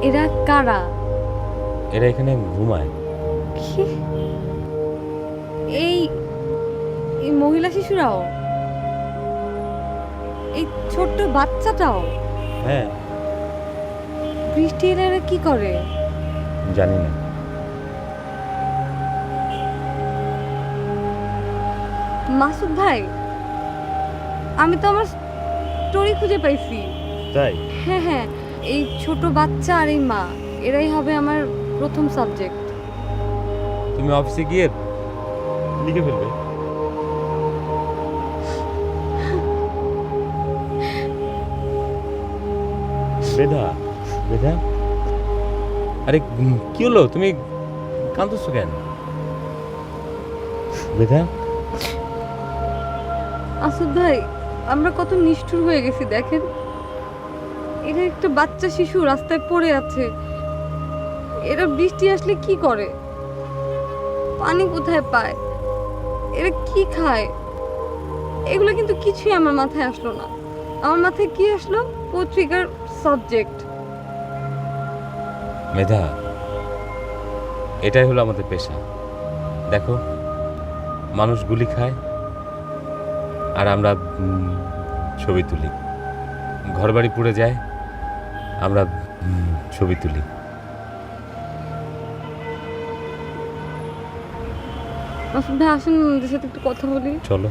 এরা কারা? এরা এখানে ঘুমায়। কি? এই এই মহিলা শিশুরাও, এই ছোট্ট বাচ্চাটাও? হ্যাঁ, বৃষ্টি এলে এরা কি করে? জানি না। মাসুদ ভাই, আমি তো আমার স্টোরি খুঁজে পাইছি। তাই? হ্যাঁ হ্যাঁ, এই ছোট বাচ্চা আর এই মা, এরাই হবে আমার প্রথম সাবজেক্ট। তুমি অফিসে গিয়ে লিখে ফেলবে। বেদা, বেদা, আরে কি হলো? তুমি কাঁদছো কেন? বেদা, মাসুদ ভাই, আমরা কত নিষ্ঠুর হয়ে গেছি দেখেন। এরা একটা বাচ্চা শিশু রাস্তায় পড়ে আছে। এরা বৃষ্টি আসলে কি করে? পানি কোথায় পায়? এরা কি খায়? এগুলো কিন্তু কিছুই আমার মাথায় আসলো না। আমার মাথায় কি আসলো? পত্রিকার সাবজেক্ট। মেধা, এটাই হলো আমাদের পেশা। দেখো, মানুষ গুলি খায় আর আমরা ছবি তুলি। ঘরবাড়ি পুড়ে যায়, আমরা ছবি তুলি। মাসুদ ভাই আসেন, আমাদের সাথে একটু কথা বলি। চলো।